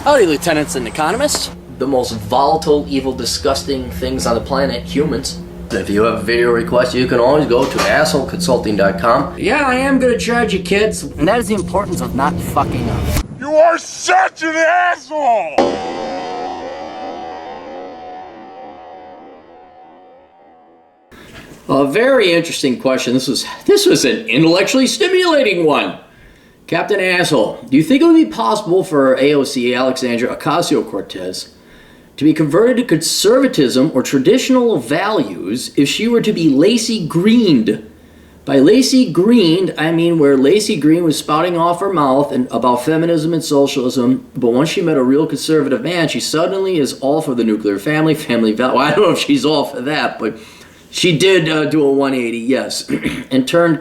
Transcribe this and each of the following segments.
Howdy, lieutenants and economists. The most volatile, evil, disgusting things on the planet, humans. If you have a video request, you can always go to assholeconsulting.com. Yeah, I am gonna charge you, kids. And that is the importance of not fucking up. You are such an asshole! A very interesting question. This was an intellectually stimulating one. Captain Asshole, do you think it would be possible for AOC, Alexandria Ocasio Cortez, to be converted to conservatism or traditional values if she were to be Laci Greened? By Laci Greened, I mean where Laci Green was spouting off her mouth about feminism and socialism, but once she met a real conservative man, she suddenly is all for the nuclear family value. Well, I don't know if she's all for that, but she did do a 180, yes, and turned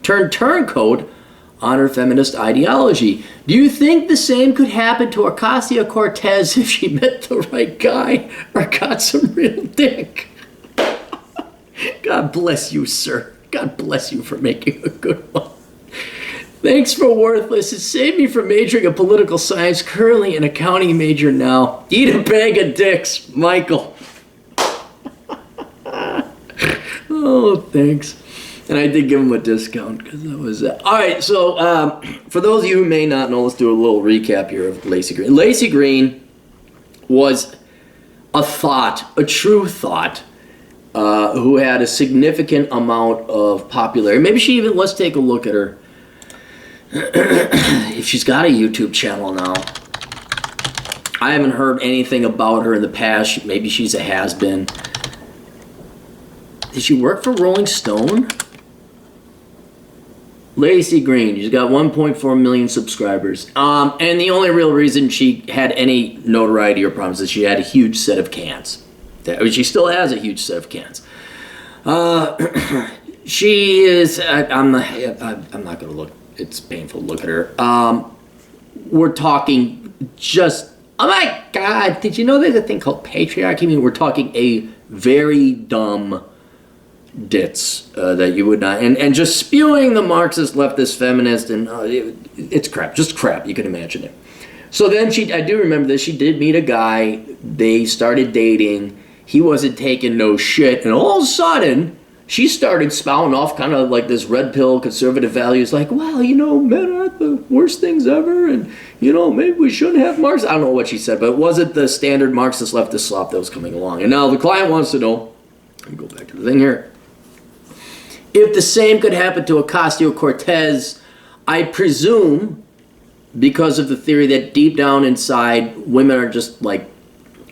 turncoat on her feminist ideology. Do you think the same could happen to Ocasio Cortez if she met the right guy or got some real dick? God bless you, sir. God bless you for making a good one. Thanks for worthless. It saved me from majoring in political science, currently an accounting major now. Eat a bag of dicks, Michael. Oh, thanks. And I did give him a discount because that was that. All right, so for those of you who may not know, let's do a little recap here of Laci Green. Laci Green was a true thought, who had a significant amount of popularity. Maybe she even, let's take a look at her. If she's got a YouTube channel now. I haven't heard anything about her in the past. Maybe she's a has-been. Did she work for Rolling Stone? Laci Green, she's got 1.4 million subscribers. And the only real reason she had any notoriety or problems is she had a huge set of cans. She still has a huge set of cans. She is, I'm not going to look, it's painful to look at her. We're talking just, oh my God, did you know there's a thing called patriarchy? I mean, we're talking a very dumb ditz that you would not, and just spewing the Marxist, leftist, feminist, and it's crap, just crap, you can imagine it. So then I do remember this, she did meet a guy, they started dating, he wasn't taking no shit, and all of a sudden, she started spouting off kind of like this red pill conservative values, like, well, you know, men aren't the worst things ever, and, you know, maybe we shouldn't have Marx. I don't know what she said, but it wasn't the standard Marxist leftist slop that was coming along. And now the client wants to know, let me go back to the thing here, if the same could happen to Ocasio Cortez. I presume, because of the theory that deep down inside, women are just like,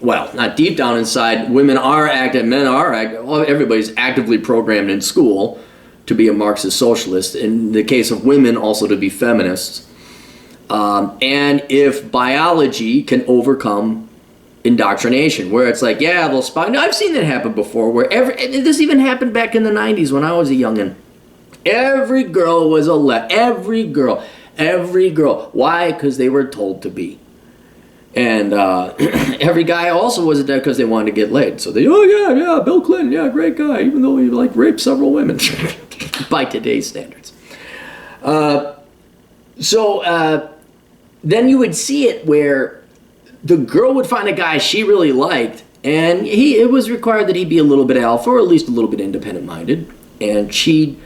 well, not deep down inside, women are active, men are active, everybody's actively programmed in school to be a Marxist socialist. In the case of women, also to be feminists. And if biology can overcome indoctrination, where it's like, yeah, they'll spy. No, I've seen that happen before, where this even happened back in the 90s when I was a youngin'. Every girl was every girl. Why? Because they were told to be. And every guy also wasn't there because they wanted to get laid. So they, oh yeah, Bill Clinton, yeah, great guy, even though he like raped several women by today's standards. So then you would see it where the girl would find a guy she really liked, and it was required that he be a little bit alpha or at least a little bit independent-minded. And she'd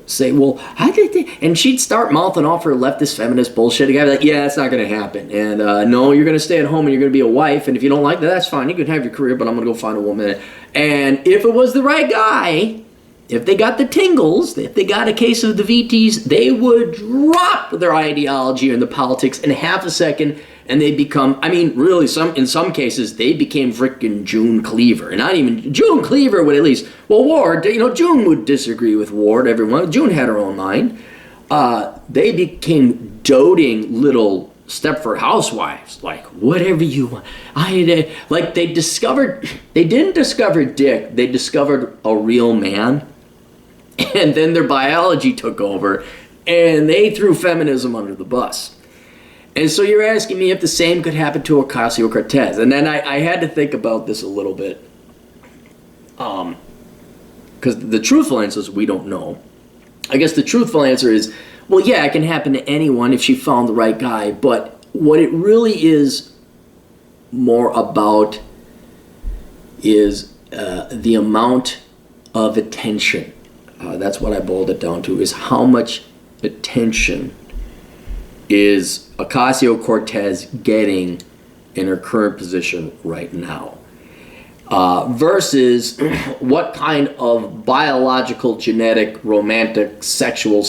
say, well, how did they? And she'd start mouthing off her leftist feminist bullshit. The guy would be like, yeah, it's not going to happen. And no, you're going to stay at home and you're going to be a wife. And if you don't like that, that's fine. You can have your career, but I'm going to go find a woman. And if it was the right guy, if they got the tingles, if they got a case of the VTs, they would drop their ideology and the politics in half a second. And they become, I mean, really, in some cases, they became frickin' June Cleaver. And not even, June Cleaver would at least, well, Ward, you know, June would disagree with Ward, everyone. June had her own mind. They became doting little Stepford housewives, like, whatever you want. Like, they didn't discover dick, they discovered a real man. And then their biology took over, and they threw feminism under the bus. And so you're asking me if the same could happen to Ocasio Cortez. And then I had to think about this a little bit. Because the truthful answer is we don't know. I guess the truthful answer is, well, yeah, it can happen to anyone if she found the right guy. But what it really is more about is the amount of attention. That's what I boiled it down to, is how much attention is Ocasio Cortez getting in her current position right now, versus what kind of biological, genetic, romantic, sexual,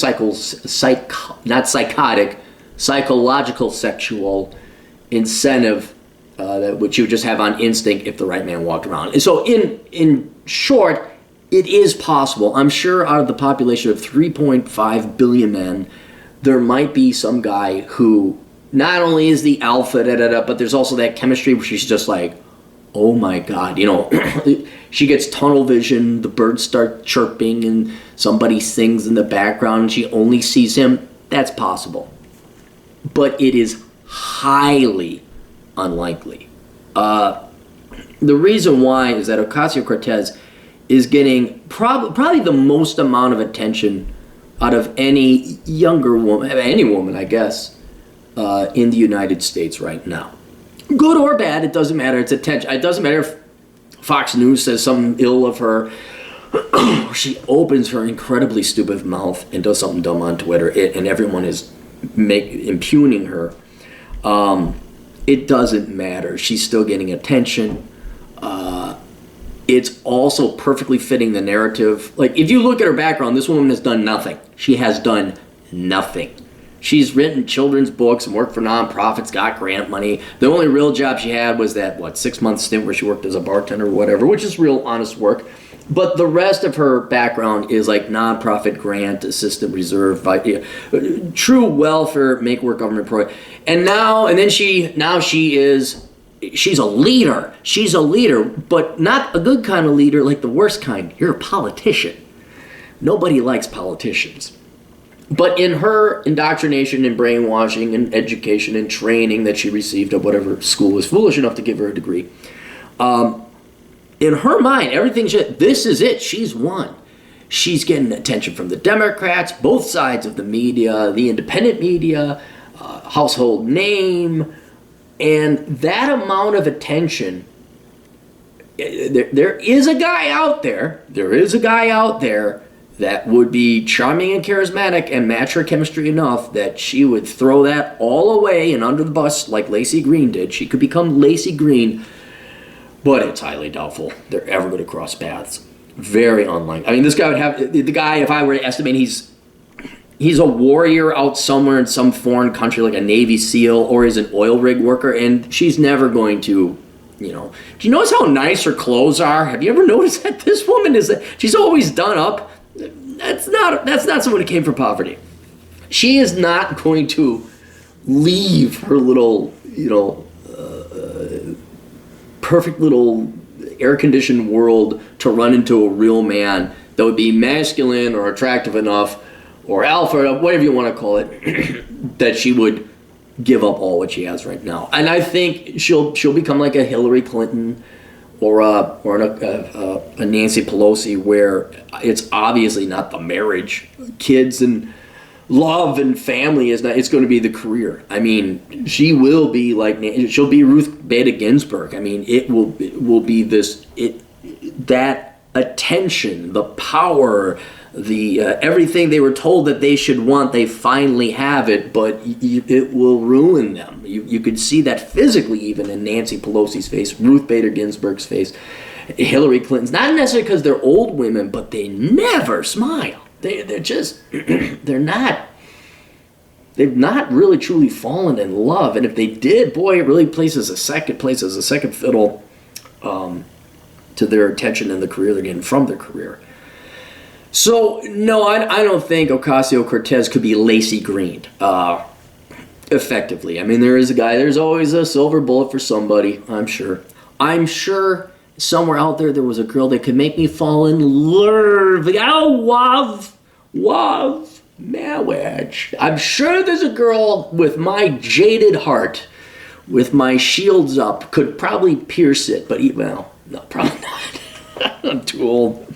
not psychotic, psychological sexual incentive that which you just have on instinct if the right man walked around. And so in short, it is possible. I'm sure out of the population of 3.5 billion men, there might be some guy who not only is the alpha, but there's also that chemistry where she's just like, oh my God, you know, she gets tunnel vision, the birds start chirping and somebody sings in the background and she only sees him. That's possible. But it is highly unlikely. The reason why is that Ocasio Cortez is getting probably the most amount of attention out of any younger woman, any woman, I guess, in the United States right now. Good or bad, it doesn't matter. It's attention. It doesn't matter if Fox News says something ill of her. She opens her incredibly stupid mouth and does something dumb on Twitter, and everyone is impugning her. It doesn't matter. She's still getting attention. It's also perfectly fitting the narrative. Like, if you look at her background, this woman has done nothing. She has done nothing. She's written children's books and worked for nonprofits, got grant money. The only real job she had was that, 6-month stint where she worked as a bartender or whatever, which is real honest work. But the rest of her background is like nonprofit grant, assistant reserve, true welfare, make work government program. She's a leader. She's a leader, but not a good kind of leader, like the worst kind. You're a politician. Nobody likes politicians. But in her indoctrination and brainwashing and education and training that she received at whatever school was foolish enough to give her a degree, in her mind, this is it. She's won. She's getting attention from the Democrats, both sides of the media, the independent media, household name, and that amount of attention. There is a guy out there. That would be charming and charismatic and match her chemistry enough that she would throw that all away and under the bus like Laci Green did. She could become Laci Green, but it's highly doubtful they're ever going to cross paths. Very unlikely. I mean, this guy would have, the guy, if I were to estimate, he's a warrior out somewhere in some foreign country like a Navy SEAL, or he's an oil rig worker, and she's never going to, do you notice how nice her clothes are? Have you ever noticed that this woman she's always done up? That's not someone who came from poverty. She is not going to leave her little, perfect little air-conditioned world to run into a real man that would be masculine or attractive enough, or alpha, whatever you want to call it, that she would give up all what she has right now. And I think she'll become like a Hillary Clinton or a Nancy Pelosi, where it's obviously not the marriage, kids and love and family is not. It's going to be the career. I mean, she'll be Ruth Bader Ginsburg. I mean, it will be that attention, the power, the everything they were told that they should want, they finally have it, but it will ruin them. You could see that physically even in Nancy Pelosi's face, Ruth Bader Ginsburg's face, Hillary Clinton's, not necessarily because they're old women, but they never smile. They're just, they've not really truly fallen in love, and if they did, boy, it really places a second fiddle to their attention and the career they're getting from their career. So, no, I don't think Ocasio Cortez could be Laci Green effectively. I mean, there's always a silver bullet for somebody, I'm sure. I'm sure somewhere out there was a girl that could make me fall in love. Love, marriage. I'm sure there's a girl with my jaded heart, with my shields up, could probably pierce it, but no, probably not. I'm too old.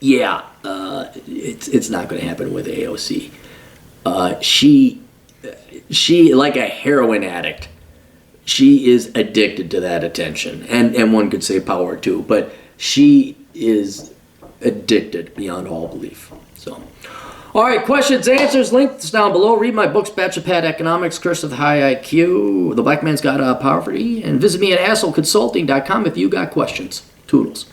It's not going to happen with AOC. She like a heroin addict, she is addicted to that attention, and one could say power too, but she is addicted beyond all belief. So, all right, questions, answers, links down below. Read my books, Bachelor Pad Economics, Curse of the High IQ, The Black Man's Guide to Poverty, and visit me at assholeconsulting.com if you got questions. Toodles.